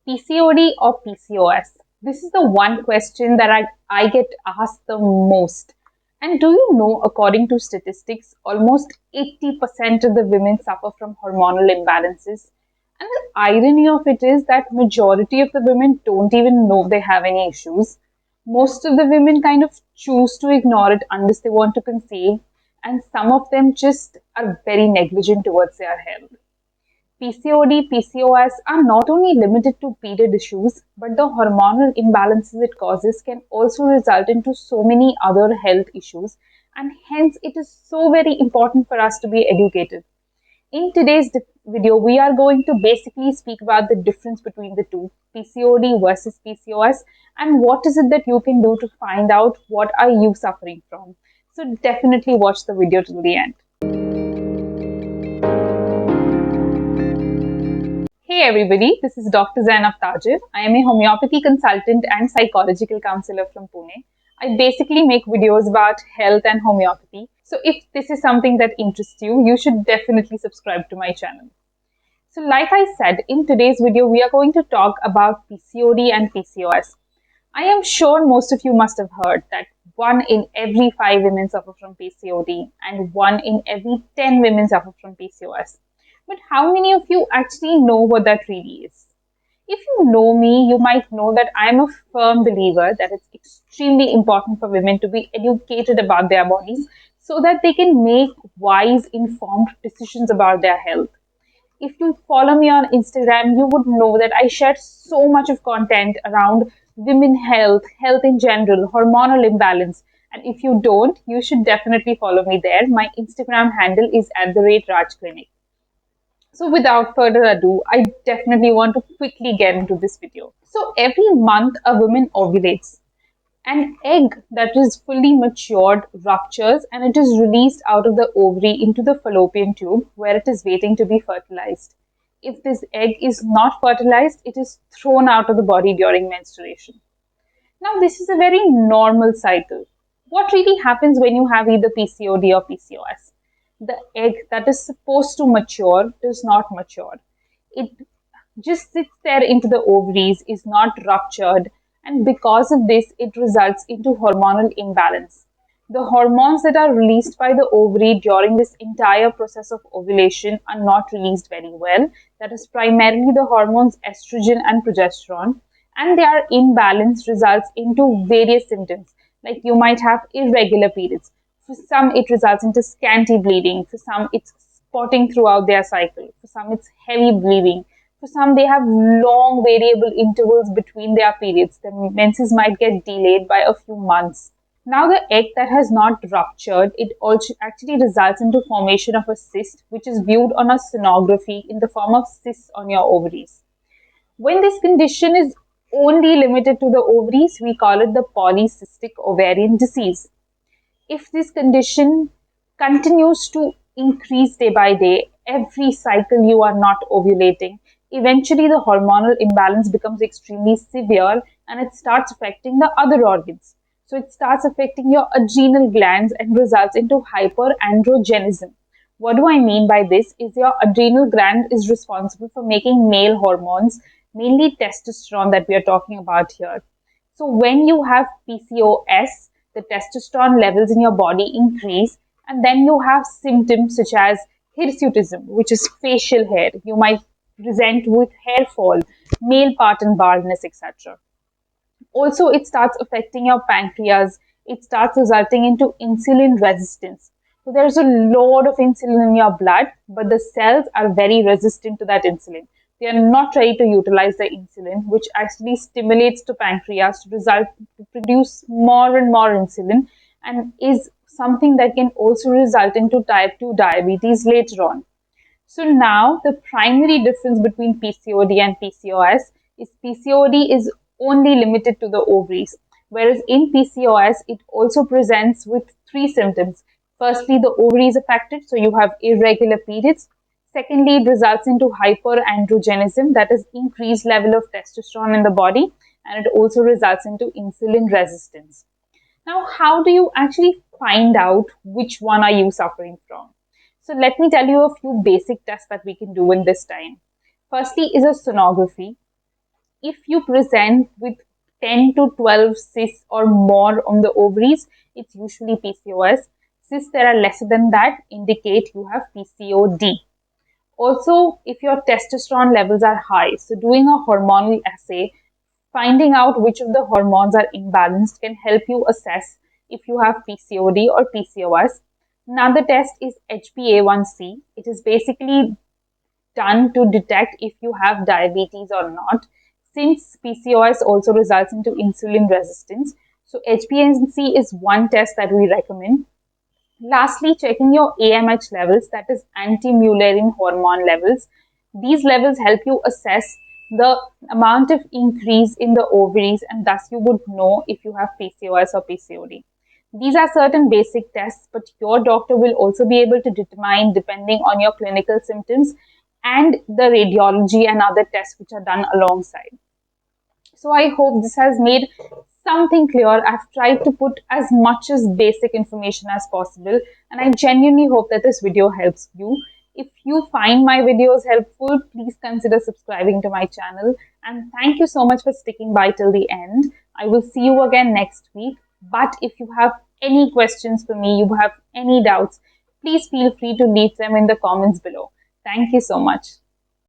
PCOD or PCOS? This is the one question that I get asked the most. And do you know, according to statistics, almost 80% of the women suffer from hormonal imbalances. And the irony of it is that majority of the women don't even know they have any issues. Most of the women kind of choose to ignore it unless they want to conceive, and some of them just are very negligent towards their health. PCOD, PCOS are not only limited to period issues, but the hormonal imbalances it causes can also result into so many other health issues, and hence it is so very important for us to be educated. In today's video, we are going to basically speak about the difference between the two, PCOD versus PCOS, and what is it that you can do to find out what are you suffering from. So definitely watch the video till the end. Hey everybody, this is Dr. Zainab Tajir. I am a homeopathy consultant and psychological counselor from Pune. I basically make videos about health and homeopathy. So if this is something that interests you, you should definitely subscribe to my channel. So like I said, in today's video, we are going to talk about PCOD and PCOS. I am sure most of you must have heard that 1 in every 5 women suffer from PCOD and 1 in every 10 women suffer from PCOS. But how many of you actually know what that really is? If you know me, you might know that I am a firm believer that it's extremely important for women to be educated about their bodies so that they can make wise, informed decisions about their health. If you follow me on Instagram, you would know that I share so much of content around women health, health in general, hormonal imbalance. And if you don't, you should definitely follow me there. My Instagram handle is @RajClinic. So without further ado, I definitely want to quickly get into this video. So every month a woman ovulates. An egg that is fully matured ruptures and it is released out of the ovary into the fallopian tube where it is waiting to be fertilized. If this egg is not fertilized, it is thrown out of the body during menstruation. Now this is a very normal cycle. What really happens when you have either PCOD or PCOS? The egg that is supposed to mature does not mature. It just sits there into the ovaries, is not ruptured, and because of this, it results into hormonal imbalance. The hormones that are released by the ovary during this entire process of ovulation are not released very well. That is primarily the hormones estrogen and progesterone, and their imbalance results into various symptoms. Like you might have irregular periods. For some, it results into scanty bleeding. For some, it's spotting throughout their cycle. For some, it's heavy bleeding. For some, they have long variable intervals between their periods. The menses might get delayed by a few months. Now, the egg that has not ruptured, it also actually results into formation of a cyst, which is viewed on a sonography in the form of cysts on your ovaries. When this condition is only limited to the ovaries, we call it the polycystic ovarian disease. If this condition continues to increase day by day, every cycle you are not ovulating, eventually the hormonal imbalance becomes extremely severe and it starts affecting the other organs. So it starts affecting your adrenal glands and results into hyperandrogenism. What do I mean by this is your adrenal gland is responsible for making male hormones, mainly testosterone that we are talking about here. So when you have PCOS, the testosterone levels in your body increase, and then you have symptoms such as hirsutism, which is facial hair. You might present with hair fall, male pattern baldness, etc. Also, it starts affecting your pancreas. It starts resulting into insulin resistance. So there's a lot of insulin in your blood, but the cells are very resistant to that insulin. They are not ready to utilize the insulin, which actually stimulates the pancreas to produce more and more insulin, and is something that can also result into type 2 diabetes later on. So now the primary difference between PCOD and PCOS is PCOD is only limited to the ovaries, whereas in PCOS it also presents with 3 symptoms. Firstly, the ovary is affected, so you have irregular periods. Secondly, it results into hyperandrogenism, that is increased level of testosterone in the body, and it also results into insulin resistance. Now, how do you actually find out which one are you suffering from? So let me tell you a few basic tests that we can do in this time. Firstly is a sonography. if you present with 10 to 12 cysts or more on the ovaries, it's usually PCOS. Cysts that are lesser than that indicate you have PCOD. Also, if your testosterone levels are high, so doing a hormonal assay, finding out which of the hormones are imbalanced can help you assess if you have PCOD or PCOS. Another test is HbA1c. It is basically done to detect if you have diabetes or not, since PCOS also results into insulin resistance. So HbA1c is one test that we recommend. Lastly, checking your AMH levels, that is anti-Mullerian hormone levels. These levels help you assess the amount of increase in the ovaries, and thus you would know if you have PCOS or PCOD. These are certain basic tests, but your doctor will also be able to determine depending on your clinical symptoms and the radiology and other tests which are done alongside. So I hope this has made something clear. I've tried to put as much as basic information as possible, and I genuinely hope that this video helps you. If you find my videos helpful, please consider subscribing to my channel. And thank you so much for sticking by till the end. I will see you again next week. But if you have any questions for me, you have any doubts, please feel free to leave them in the comments below. Thank you so much.